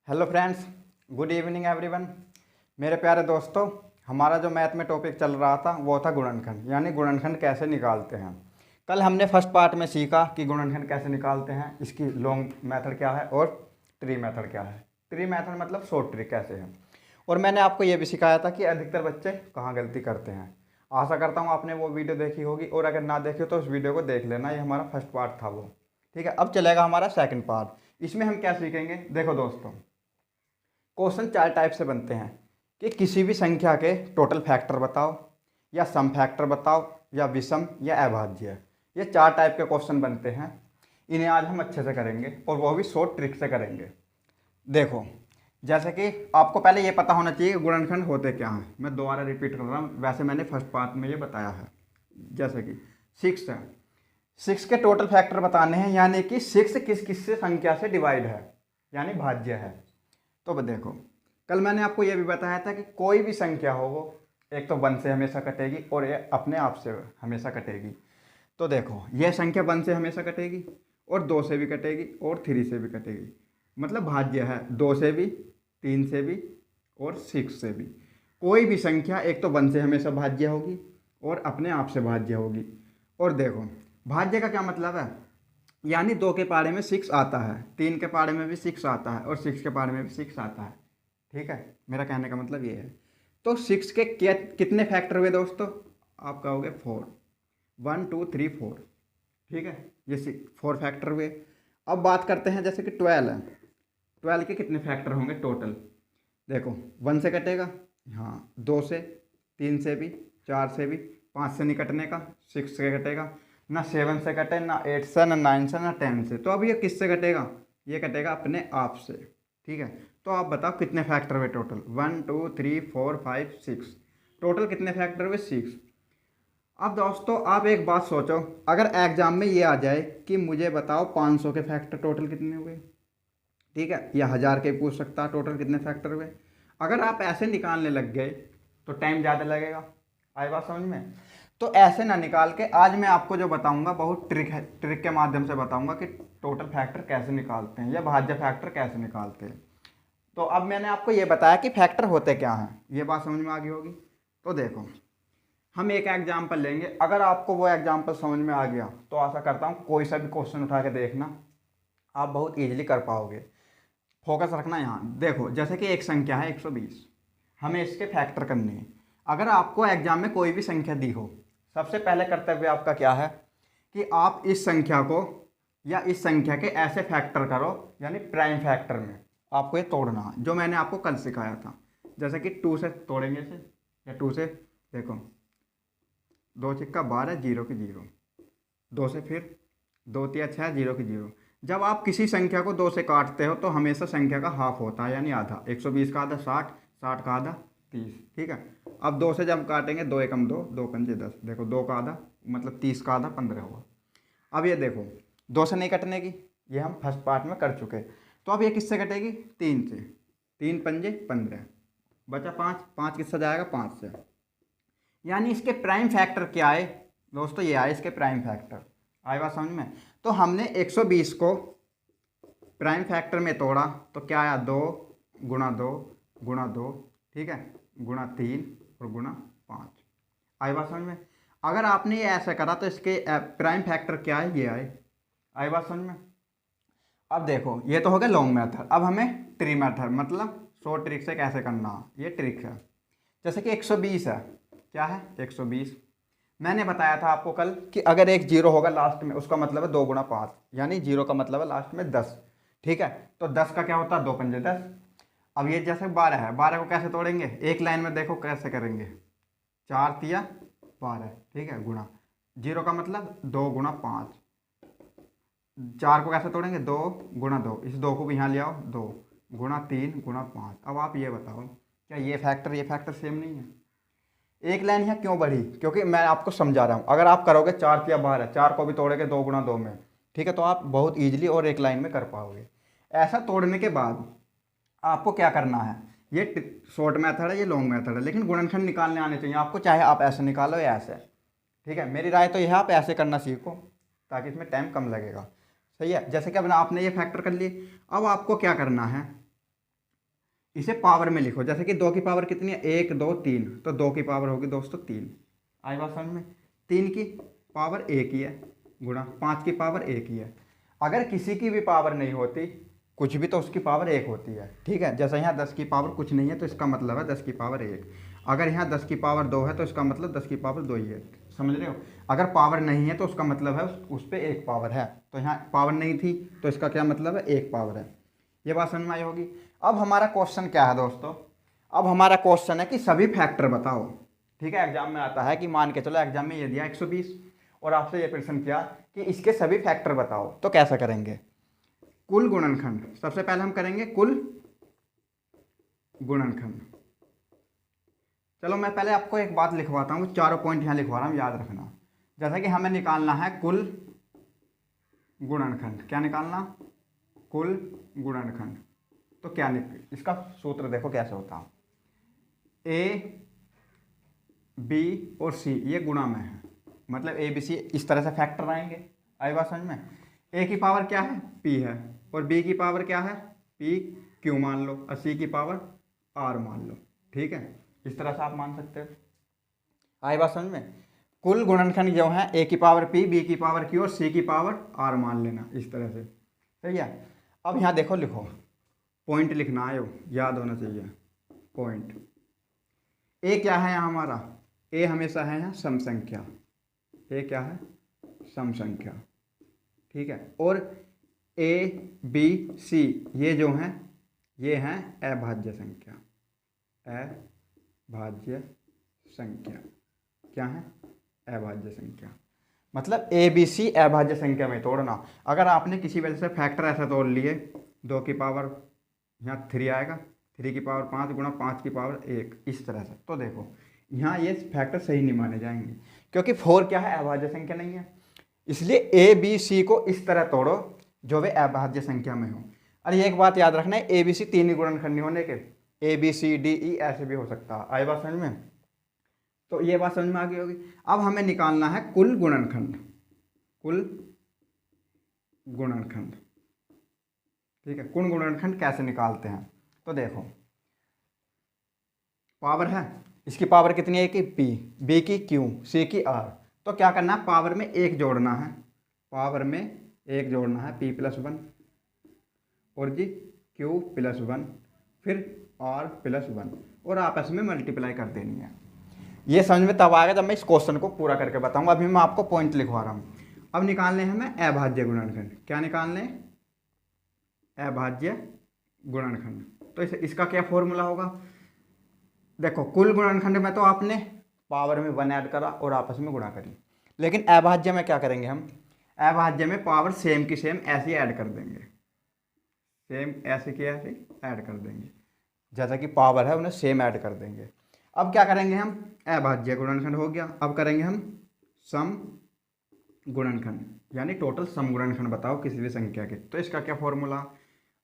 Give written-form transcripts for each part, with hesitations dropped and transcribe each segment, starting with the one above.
Hello friends, good evening everyone. मेरे प्यारे दोस्तों, हमारा जो मैथ में टॉपिक चल रहा था वो था गुणनखंड, यानी गुणनखंड कैसे निकालते हैं। कल हमने फर्स्ट पार्ट में सीखा कि गुणनखंड कैसे निकालते हैं, इसकी लॉन्ग मेथड क्या है और ट्री मेथड क्या है। ट्री मेथड मतलब शॉर्ट ट्रिक कैसे है। और मैंने आपको ये भी सिखाया था कि अधिकतर बच्चे कहाँ गलती करते हैं। आशा करता हूँ आपने वो वीडियो देखी होगी, और अगर ना देखी हो तो उस वीडियो को देख लेना। ये हमारा फर्स्ट पार्ट था वो। ठीक है, अब चलेगा हमारा सेकंड पार्ट। इसमें हम क्या सीखेंगे, देखो दोस्तों, क्वेश्चन चार टाइप से बनते हैं कि किसी भी संख्या के टोटल फैक्टर बताओ, या सम फैक्टर बताओ, या विषम, या अभाज्य। ये चार टाइप के क्वेश्चन बनते हैं। इन्हें आज हम अच्छे से करेंगे, और वो भी शॉर्ट ट्रिक से करेंगे। देखो, जैसे कि आपको पहले ये पता होना चाहिए कि गुणनखंड होते क्या हैं। मैं दोबारा रिपीट कर रहा हूँ, वैसे मैंने फर्स्ट पार्ट में ये बताया है। जैसे कि 6 है, 6 के टोटल फैक्टर बताने हैं, यानी कि 6 किस किस से संख्या से डिवाइड है, यानी भाज्य है। तो देखो, कल मैंने आपको यह भी बताया था कि कोई भी संख्या हो वो एक तो 1 से हमेशा कटेगी और ये अपने आप से हमेशा कटेगी। तो देखो, यह संख्या 1 से हमेशा कटेगी, और 2 से भी कटेगी, और 3 से भी कटेगी। मतलब भाज्य है 2 से भी, 3 से भी, और 6 से भी। कोई भी संख्या एक तो 1 से हमेशा भाज्य होगी और अपने आप से भाज्य होगी। और देखो, भाज्य का क्या मतलब है, यानी 2 के पारे में 6 आता है, 3 के पारे में भी 6 आता है, और 6 के पारे में भी 6 आता है। ठीक है, मेरा कहने का मतलब ये है। तो 6 के कितने फैक्टर हुए दोस्तों, आप कहोगे 4, 1 2 3 4। ठीक है, ये 4 फैक्टर हुए। अब बात करते हैं, जैसे कि 12 है, 12 के कितने फैक्टर होंगे टोटल। देखो, 1 से कटेगा, हाँ, 2 से, 3 से भी, 4 से भी, 5 से नहीं कटने का, 6 से कटेगा, ना 7 से कटे, ना 8 से, ना 9 से, ना 10 से। तो अब ये किससे कटेगा, ये कटेगा अपने आप से। ठीक है, तो आप बताओ कितने फैक्टर हुए टोटल। 1 2 3 4 5 6, टोटल कितने फैक्टर हुए 6। अब दोस्तों आप एक बात सोचो, अगर एग्जाम में ये आ जाए कि मुझे बताओ 500 के फैक्टर टोटल कितने हुए, ठीक है, या 1000 के पूछ सकता है टोटल कितने फैक्टर हुए। अगर आप ऐसे निकालने लग गए तो टाइम ज़्यादा लगेगा। आई बात समझ में। तो ऐसे ना निकाल के आज मैं आपको जो बताऊंगा बहुत ट्रिक है, ट्रिक के माध्यम से बताऊंगा कि टोटल फैक्टर कैसे निकालते हैं या भाज्य फैक्टर कैसे निकालते हैं। तो अब मैंने आपको ये बताया कि फैक्टर होते क्या हैं, ये बात समझ में आ गई होगी। तो देखो, हम एक एग्जाम्पल लेंगे। अगर आपको वो एग्जाम्पल समझ में आ गया तो आशा करता हूँ कोई सा भी क्वेश्चन उठा के देखना, आप बहुत ईजिली कर पाओगे। फोकस रखना यहाँ। देखो, जैसे कि एक संख्या है 120, हमें इसके फैक्टर करने हैं। अगर आपको एग्जाम में कोई भी संख्या दी हो, सबसे पहले कर्तव्य आपका क्या है कि आप इस संख्या को या इस संख्या के ऐसे फैक्टर करो, यानी प्राइम फैक्टर में आपको ये तोड़ना है, जो मैंने आपको कल सिखाया था। जैसे कि 2 से तोड़ेंगे इसे, या 2 से, देखो 2 छिक्का 12, 0 की 0, 2 से फिर 2 तिया 6, 0 की 0। जब आप किसी संख्या को 2 से काटते हो तो हमेशा संख्या का हाफ होता है, यानी आधा। 120 का आधा 60, 60 का आधा 30। ठीक है, अब 2 से जब काटेंगे, 2 एकम 2, 2 पंजे 10। देखो, 2 का आधा मतलब 30 का आधा 15 हुआ। अब ये देखो, 2 से नहीं कटने की, ये हम फर्स्ट पार्ट में कर चुके। तो अब ये किससे कटेगी, 3 से। 3 पंजे 15, बचा 5, 5 किससे जाएगा, 5 से। यानी इसके प्राइम फैक्टर क्या आए दोस्तों, ये आए इसके प्राइम फैक्टर। आए बात समझ में। तो हमने 120 को प्राइम फैक्टर में तोड़ा तो क्या आया, 2 गुणा 2 गुणा 2, ठीक है, गुणा 3 और गुणा 5। आई बात समझ में। अगर आपने ये ऐसा करा तो इसके प्राइम फैक्टर क्या है, ये आए। आई बात समझ में। अब देखो, ये तो हो गया लॉन्ग मेथड। अब हमें ट्री मेथड मतलब शॉर्ट ट्रिक से कैसे करना, ये ट्रिक है। जैसे कि 120 है, क्या है 120। मैंने बताया था आपको कल कि अगर एक जीरो होगा लास्ट में, उसका मतलब है 2 गुणा 5, यानी जीरो का मतलब है लास्ट में 10। ठीक है, तो 10 का क्या होता है, 2 पंजे 10। अब ये जैसे 12 है, 12 को कैसे तोड़ेंगे, एक लाइन में देखो कैसे करेंगे, 4 तिया 12, ठीक है, गुणा, जीरो का मतलब 2 गुणा 5। 4 को कैसे तोड़ेंगे, 2 गुणा 2, इस 2 को भी यहाँ ले आओ, 2 गुणा 3 गुणा 5। अब आप ये बताओ, क्या ये फैक्टर सेम नहीं है। एक लाइन यहाँ क्यों बढ़ी, क्योंकि मैं आपको समझा रहा हूँ। अगर आप करोगे 4 तिया 12, 4 को भी तोड़ोगे 2 गुणा 2 में, ठीक है, तो आप बहुत ईजिली और एक लाइन में कर पाओगे। ऐसा तोड़ने के बाद आपको क्या करना है, ये शॉर्ट मेथड है, ये लॉन्ग मेथड है, लेकिन गुणनखंड निकालने आने चाहिए आपको, चाहे आप ऐसे निकालो या ऐसे। ठीक है, मेरी राय तो यह है आप ऐसे करना सीखो, ताकि इसमें टाइम कम लगेगा। सही है, जैसे कि अब आपने ये फैक्टर कर लिए। अब आपको क्या करना है, इसे पावर में लिखो, जैसे कि 2 की पावर कितनी है, 1 2 3, तो 2 की पावर होगी दोस्तों 3। आई बात समझ में। 3 की पावर 1 ही है गुणा 5 की पावर 1 ही है। अगर किसी की भी पावर नहीं होती कुछ भी तो उसकी पावर 1 होती है, ठीक है। जैसे यहाँ 10 की पावर कुछ नहीं है तो इसका मतलब है 10 की पावर 1। अगर यहाँ 10 की पावर 2 है तो इसका मतलब 10 की पावर 2 ही है, समझ रहे हो। अगर पावर नहीं है तो उसका मतलब है उस पर 1 पावर है, तो यहाँ पावर नहीं थी तो इसका क्या मतलब है, 1 पावर है। ये बात समझ में आई होगी। अब हमारा क्वेश्चन क्या है दोस्तों, अब हमारा क्वेश्चन है कि सभी फैक्टर बताओ, ठीक है। एग्जाम में आता है कि मान के चलो एग्जाम में ये दिया 120 और आपसे ये प्रश्न किया कि इसके सभी फैक्टर बताओ, तो कैसा करेंगे। कुल गुणनखंड, सबसे पहले हम करेंगे कुल गुणनखंड। चलो मैं पहले आपको एक बात लिखवाता हूँ, चारों पॉइंट यहाँ लिखवा रहा हूँ, याद रखना। जैसा कि हमें निकालना है कुल गुणनखंड, क्या निकालना, कुल गुणनखंड। तो क्या इसका सूत्र देखो कैसे होता, ए बी और सी ये गुणा में है, मतलब ए बी सी इस तरह से फैक्टर आएंगे। आई बात समझ में। ए की पावर क्या है, पी है, और बी की पावर क्या है, पी क्यू मान लो, और सी की पावर आर मान लो, ठीक है। इस तरह से आप मान सकते हो। आई बात समझ में। कुल गुणनखंड जो है ए की पावर पी, बी की पावर क्यू और सी की पावर आर मान लेना, इस तरह से, सही है। अब यहाँ देखो, लिखो, पॉइंट लिखना है, याद होना चाहिए पॉइंट। ए क्या है यहाँ हमारा, ए हमेशा है यहाँ सम संख्या, ए क्या है, सम संख्या, ठीक है। और ए बी सी ये जो हैं ये हैं अभाज्य संख्या, अभाज्य संख्या, क्या है, अभाज्य संख्या। मतलब ए बी सी अभाज्य संख्या में तोड़ना। अगर आपने किसी वजह से फैक्टर ऐसा तोड़ लिए, 2 की पावर यहाँ 3 आएगा, 3 की पावर 5 गुणा 5 की पावर 1, इस तरह से, तो देखो यहाँ ये फैक्टर सही नहीं माने जाएंगे, क्योंकि 4 क्या है, अभाज्य संख्या नहीं है। इसलिए ए बी सी को इस तरह तोड़ो जो वे अभाज्य संख्या में हो। और ये एक बात याद रखना है, ए बी सी 3 ही गुणनखंड नहीं होने के, A B C D E ऐसे भी हो सकता है। आई बात समझ में। तो ये बात समझ में आ गई होगी। अब हमें निकालना है कुल गुणनखंड, कुल गुणनखंड, ठीक है। कुल गुणनखंड कैसे निकालते हैं, तो देखो पावर है, इसकी पावर कितनी है कि पी, बी की क्यू, सी की आर। तो क्या करना है, पावर में 1 जोड़ना है, पावर में 1 जोड़ना है, p + 1 और जी q + 1 फिर r + 1 और आपस में मल्टीप्लाई कर देनी है। ये समझ में तब आएगा जब मैं इस क्वेश्चन को पूरा करके बताऊंगा। अभी मैं आपको पॉइंट लिखवा रहा हूँ। अब निकालने हैं हमें अभाज्य गुणनखंड। क्या निकालने, अभाज्य गुणनखंड। तो इसका क्या फॉर्मूला होगा, देखो कुल गुणनखंड में तो आपने पावर में 1 ऐड करा और आपस में गुणा करी, लेकिन अभाज्य में क्या करेंगे हम, अभाज्य में पावर सेम की सेम ऐसे ऐड कर देंगे, सेम ऐसे की ऐसे ऐड कर देंगे, जैसा कि पावर है उन्हें सेम ऐड कर देंगे। अब क्या करेंगे हम, अभाज्य गुणनखंड हो गया। अब करेंगे हम सम गुणनखंड, यानी टोटल सम गुणनखंड बताओ किसी भी संख्या के। तो इसका क्या फॉर्मूला,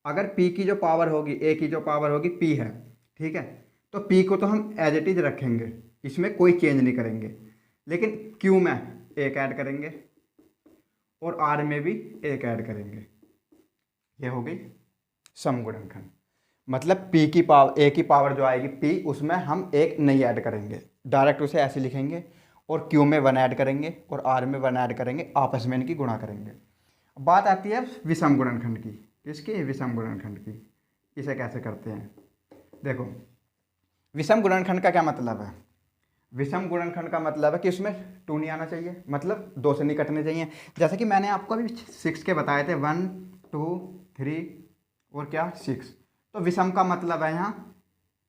अगर p की जो पावर होगी, a की जो पावर होगी p है, ठीक है, तो p को तो हम एज इट इज रखेंगे, इसमें कोई चेंज नहीं करेंगे, लेकिन q में 1 ऐड करेंगे और r में भी 1 ऐड करेंगे। ये हो गई सम गुणनखंड। मतलब p की पावर, a की पावर जो आएगी p, उसमें हम 1 नहीं ऐड करेंगे, डायरेक्ट उसे ऐसे लिखेंगे और q में 1 ऐड करेंगे और r में 1 ऐड करेंगे, आपस में इनकी गुणा करेंगे। बात आती है विषम गुणनखंड की, इसकी विषम गुणनखंड की। इसे कैसे करते हैं, देखो विषम गुणनखंड का क्या मतलब है, विषम गुणनखंड का मतलब है कि उसमें 2 नहीं आना चाहिए, मतलब 2 से नहीं कटने चाहिए। जैसे कि मैंने आपको अभी 6 के बताए थे, 1 2 3 और क्या 6। तो विषम का मतलब है यहाँ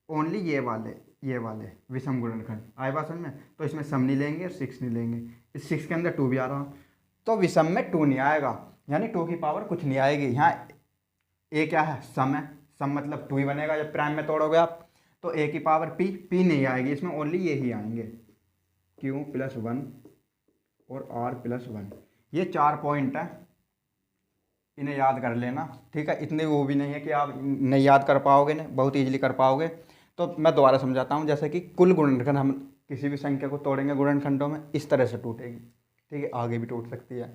ओनली ये वाले विषम गुणनखंड। आए बात समझ में। तो इसमें सम नहीं लेंगे और 6 नहीं लेंगे, इस 6 के अंदर 2 भी आ रहा, तो विषम में 2 नहीं आएगा, यानी 2 की पावर कुछ नहीं आएगी। यहाँ ए क्या है, सम है, सम मतलब 2 ही बनेगा जब प्राइम में तोड़ोगे आप। तो ए की पावर p नहीं आएगी, इसमें ओनली ये ही आएंगे, q + 1 और r + 1। ये 4 पॉइंट है, इन्हें याद कर लेना, ठीक है। इतने वो भी नहीं है कि आप नहीं याद कर पाओगे, नहीं बहुत ईजिली कर पाओगे। तो मैं दोबारा समझाता हूँ। जैसे कि कुल गुणनखंड, हम किसी भी संख्या को तोड़ेंगे गुणनखंडों में, इस तरह से टूटेगी, ठीक है, आगे भी टूट सकती है।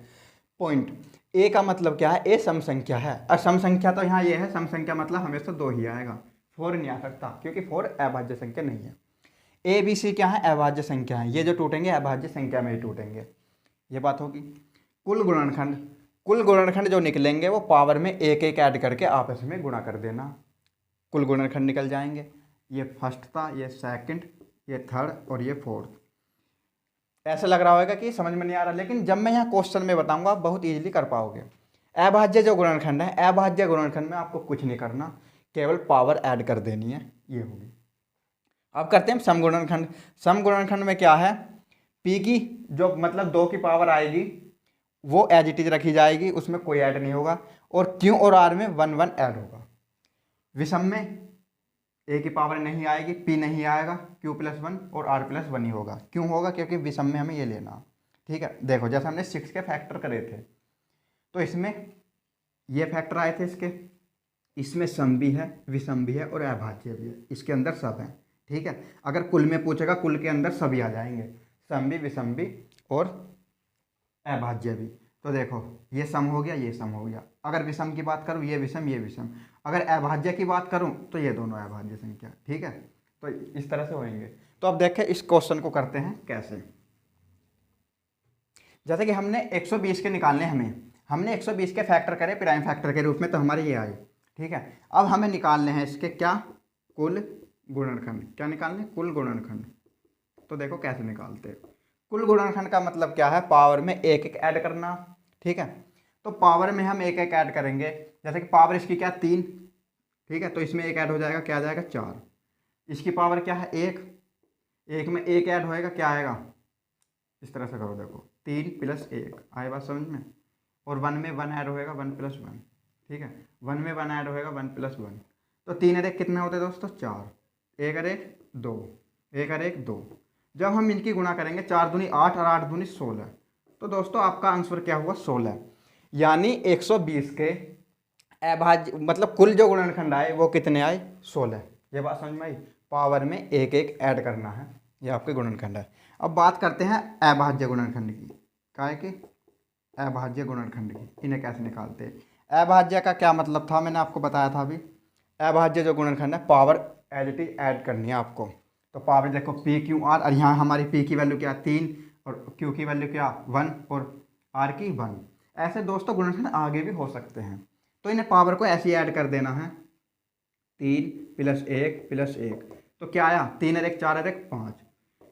पॉइंट ए का मतलब क्या है, ए सम संख्या है, और सम संख्या तो यहाँ ये है, सम संख्या मतलब हमेशा 2 ही आएगा। 4 नहीं आ सकता क्योंकि 4 अभाज्य संख्या नहीं है। ए बी सी क्या है, अभाज्य संख्या है, ये जो टूटेंगे अभाज्य संख्या में ही टूटेंगे, ये बात होगी। कुल गुणनखंड जो निकलेंगे वो पावर में एक एक ऐड करके आपस में गुणा कर देना, कुल गुणनखंड निकल जाएंगे। ये फर्स्ट था, ये सेकंड, ये थर्ड और ये फोर्थ। ऐसा लग रहा होगा कि समझ में नहीं आ रहा, लेकिन जब मैं यहाँ क्वेश्चन में बताऊंगा आप बहुत इजीली कर पाओगे। अभाज्य जो गुणनखंड है, अभाज्य गुणनखंड में आपको कुछ नहीं करना, केवल पावर ऐड कर देनी है, ये होगी। अब करते हैं सम गुणनखंड। सम गुणनखंड में क्या है, पी की जो मतलब 2 की पावर आएगी वो एज इट इज रखी जाएगी, उसमें कोई ऐड नहीं होगा, और क्यू और आर में 1 1 ऐड होगा। विषम में ए की पावर नहीं आएगी, पी नहीं आएगा, क्यू प्लस 1 और आर प्लस 1 ही होगा। क्यों होगा, क्योंकि विषम में हमें ये लेना, ठीक है। देखो जैसे हमने 6 के फैक्टर करे थे तो इसमें ये फैक्टर आए थे इसके, इसमें सम भी है, विषम भी है और अभाज्य भी है, इसके अंदर सब है, ठीक है। अगर कुल में पूछेगा, कुल के अंदर सभी आ जाएंगे, सम भी, विषम भी और अभाज्य भी। तो देखो ये सम हो गया, ये सम हो गया। अगर विषम की बात करूँ, ये विषम, ये विषम। अगर अभाज्य की बात करूँ तो ये दोनों अभाज्य संख्या, ठीक है। तो इस तरह से होंगे। तो अब देखें इस क्वेश्चन को करते हैं कैसे। जैसे कि हमने 120 के निकालने, हमने 120 के फैक्टर करे प्राइम फैक्टर के रूप में, तो हमारे ये आए, ठीक है। अब हमें निकालने हैं इसके क्या, कुल गुणनखंड। क्या निकालने, कुल गुणनखंड। तो देखो कैसे निकालते हैं। कुल गुणनखंड का मतलब क्या है, पावर में एक एक ऐड करना, ठीक है। तो पावर में हम एक एक ऐड करेंगे, जैसे कि पावर इसकी क्या 3, ठीक है, तो इसमें एक ऐड हो जाएगा, क्या आ जाएगा 4। इसकी पावर क्या है 1, एक में एक ऐड होएगा, क्या आएगा, इस तरह से करो, देखो 3 + 1 आए बात समझ में। और 1 में 1 ऐड होएगा, 1 + 1, ठीक है। 1 में 1 ऐड होएगा, 1 + 1। तो 3 और 1 कितने होते हैं दोस्तों, 4। 1 और 1 2, 1 और 1 2। जब हम इनकी गुणा करेंगे, 4 दूनी 8 और 8 दूनी 16, तो दोस्तों आपका आंसर क्या हुआ 16। यानी 120 के अभाज्य मतलब कुल जो गुणनखंड आए वो कितने आए 16। ये बात समझ में आई। पावर में एक एक ऐड करना है, ये आपके गुणनखंड है। अब बात करते हैं अभाज्य गुणनखंड की। क्या है कि अभाज्य गुणनखंड की, इन्हें कैसे निकालते हैं। अभाज्य का क्या मतलब था, मैंने आपको बताया था अभी। अभाज्य जो गुणनखंड है, power as it is add करनी है आपको। तो पावर देखो पी क्यू आर, और यहाँ हमारी पी की वैल्यू क्या 3 और क्यू की वैल्यू क्या 1 और आर की 1। ऐसे दोस्तों गुणनखंड आगे भी हो सकते हैं। तो इन्हें पावर को ऐसे ही ऐड कर देना है, 3 + 1 + 1। तो क्या आया 3 और 1 4 और 1 5।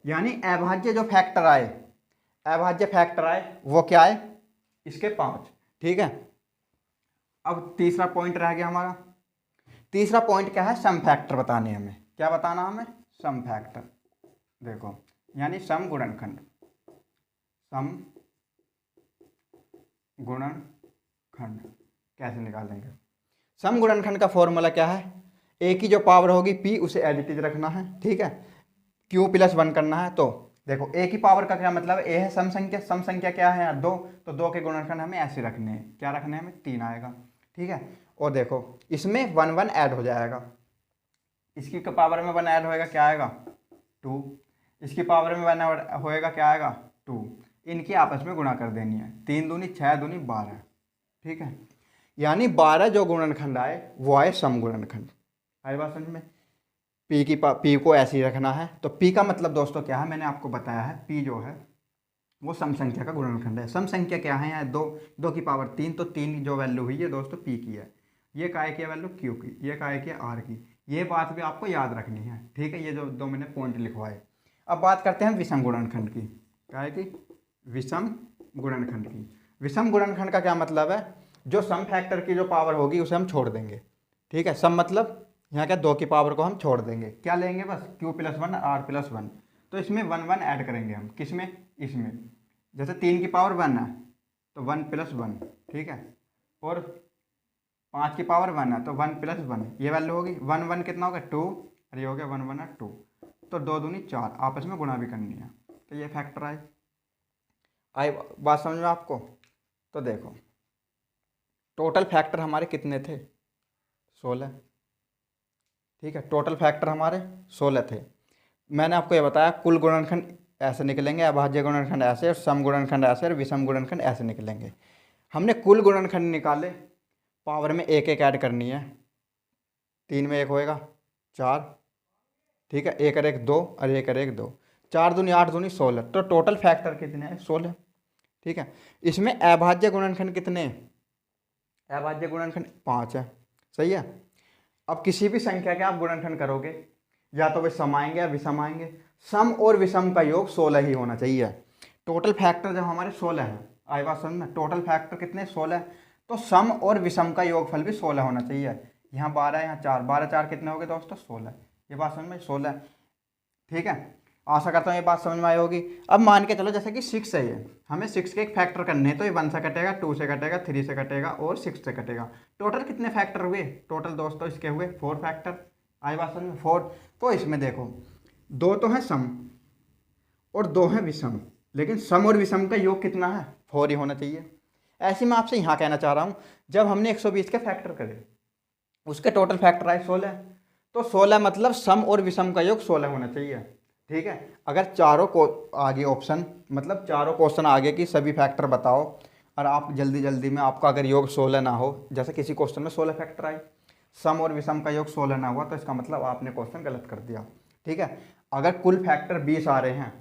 यानी अभाज्य जो फैक्टर आए, अभाज्य फैक्टर आए वो क्या आए इसके 5, ठीक है। अब तीसरा पॉइंट रह गया हमारा। तीसरा पॉइंट क्या है, सम फैक्टर बताने हमें। क्या बताना हमें, सम फैक्टर। देखो यानी सम गुणनखंड, सम गुणनखंड कैसे निकालेंगे। सम गुणनखंड का फॉर्मूला क्या है, ए की जो पावर होगी पी उसे एज इट इज रखना है, ठीक है। क्यू + 1 करना है। तो देखो ए की पावर का क्या मतलब है, ए है सम संख्या, सम संख्या क्या है 2, तो 2 के गुणनखंड हमें ऐसे रखने हैं। क्या रखने हैं हमें, 3 आएगा, ठीक है। और देखो इसमें 1 1 ऐड हो जाएगा, इसकी पावर में 1 ऐड होएगा, क्या आएगा 2। इसकी पावर में 1 होएगा, क्या आएगा 2। इनकी आपस में गुणा कर देनी है, 3 दूनी 6 दूनी 12, ठीक है। यानी 12 जो गुणनखंड आए वो आए सम गुणनखंड। आए बात समझ में। पी को ऐसे ही रखना है। तो पी का मतलब दोस्तों क्या है, मैंने आपको बताया है, पी जो है वो सम संख्या का गुणनखंड है। सम संख्या क्या है यहाँ 2 की पावर 3, तो 3 जो वैल्यू हुई है दोस्तों पी की है, ये काय की वैल्यू क्यू की, ये काय की आर की। ये बात भी आपको याद रखनी है, ठीक है। ये जो 2 मैंने पॉइंट लिखवाए। अब बात करते हैं विषम गुणनखंड की। क्या है कि विषम गुणनखंड की। विषम गुणनखंड का क्या मतलब है, जो सम फैक्टर की जो पावर होगी उसे हम छोड़ देंगे, ठीक है। सम मतलब यहाँ क्या 2 की पावर को हम छोड़ देंगे, क्या लेंगे बस क्यू + 1 आर + 1। तो इसमें 1 1 ऐड करेंगे हम, किसमें, इसमें। जैसे 3 की पावर 1 है तो 1 + 1, ठीक है। और 5 की पावर 1 है तो 1 + 1, ये वैल्यू होगी। 1 1 कितना होगा 2, और ये हो गया 1 1 2। तो 2 दूनी 4, आपस में गुणा भी करनी है। तो ये फैक्टर आए। आई बात समझ में आपको। तो देखो टोटल फैक्टर हमारे कितने थे 16, ठीक है। टोटल फैक्टर हमारे 16 थे। मैंने आपको ये बताया कुल गुणनखंड ऐसे निकलेंगे, अभाज्य गुणनखंड ऐसे, और सम गुणनखंड ऐसे, और विषम गुणनखंड ऐसे निकलेंगे। हमने कुल गुणनखंड निकाले, पावर में एक एक ऐड करनी है, 3 में 1 होएगा, 4, ठीक है, 1 और 1 2 और 1 और 1 2, 4 दूनी 8 दूनी 16, तो टोटल फैक्टर कितने हैं? 16, ठीक है। इसमें अभाज्य गुणनखंड कितने हैं? अभाज्य गुणनखंड 5 है, सही है। अब किसी भी संख्या के आप गुणनखंड करोगे या तो वे सम आएंगे या विषम आएंगे, सम और विषम का योग 16 ही होना चाहिए। टोटल फैक्टर जब हमारे 16 हैं, आई बात समझ में, टोटल फैक्टर कितने? 16, तो सम और विषम का योगफल भी 16 होना चाहिए। यहाँ 12, यहाँ 4, 12 4 कितने हो गए दोस्तों? 16। ये बात समझ में? 16, ठीक है। आशा करता हूँ ये बात समझ में आई होगी। अब मान के चलो जैसे कि 6 है, ये हमें 6 के एक फैक्टर करने हैं, तो ये 1 से कटेगा, 2 से कटेगा, 3 से कटेगा और 6 से कटेगा। टोटल कितने फैक्टर हुए? टोटल दोस्तों इसके हुए 4 फैक्टर। आई बात समझ में? 4। तो इसमें देखो 2 तो है सम और 2 है विषम, लेकिन सम और विषम का योग कितना है? 4 ही होना चाहिए। ऐसे मैं आपसे यहाँ कहना चाह रहा हूँ, जब हमने 120 के फैक्टर करे, उसके टोटल फैक्टर आए 16, तो 16 मतलब सम और विषम का योग 16 होना चाहिए, ठीक है। अगर चारों को आगे ऑप्शन, मतलब चारों क्वेश्चन आगे की सभी फैक्टर बताओ और आप जल्दी जल्दी में आपका अगर योग 16 ना हो, जैसे किसी क्वेश्चन में 16 फैक्टर आए, सम और विषम का योग 16 ना हुआ, तो इसका मतलब आपने क्वेश्चन गलत कर दिया, ठीक है। अगर कुल फैक्टर 20 आ रहे हैं,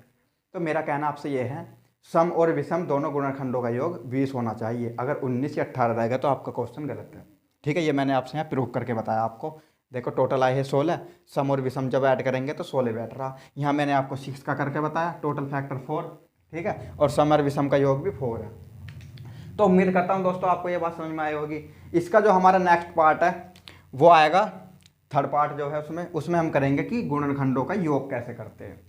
तो मेरा कहना आपसे ये है, सम और विषम दोनों गुणनखंडों का योग 20 होना चाहिए। अगर 19 या 18 रहेगा तो आपका क्वेश्चन गलत है, ठीक है। ये मैंने आपसे यहाँ प्रूव करके बताया आपको। देखो टोटल आए है 16, सम और विषम जब ऐड करेंगे तो 16 बैठ रहा। यहाँ मैंने आपको 6 का करके बताया, टोटल फैक्टर 4, ठीक है, और सम और विषम का योग भी 4 है। तो उम्मीद करता हूँ दोस्तों आपको ये बात समझ में आई होगी। इसका जो हमारा नेक्स्ट पार्ट है वो आएगा, थर्ड पार्ट जो है उसमें हम करेंगे कि गुणनखंडों का योग कैसे करते हैं,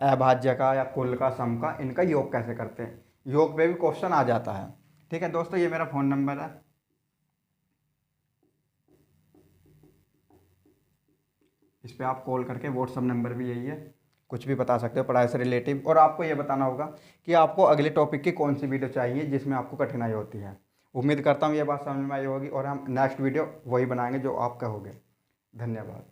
अभाज्य का या कुल का, सम का, इनका योग कैसे करते हैं। योग पे भी क्वेश्चन आ जाता है, ठीक है दोस्तों। ये मेरा फ़ोन नंबर है, इस पर आप कॉल करके, व्हाट्सअप नंबर भी यही है, कुछ भी बता सकते हो पढ़ाई से रिलेटिव। और आपको ये बताना होगा कि आपको अगले टॉपिक की कौन सी वीडियो चाहिए जिसमें आपको कठिनाई होती है। उम्मीद करता हूँ ये बात समझ में आई होगी और हम नेक्स्ट वीडियो वही बनाएंगे जो आप कहोगे। धन्यवाद।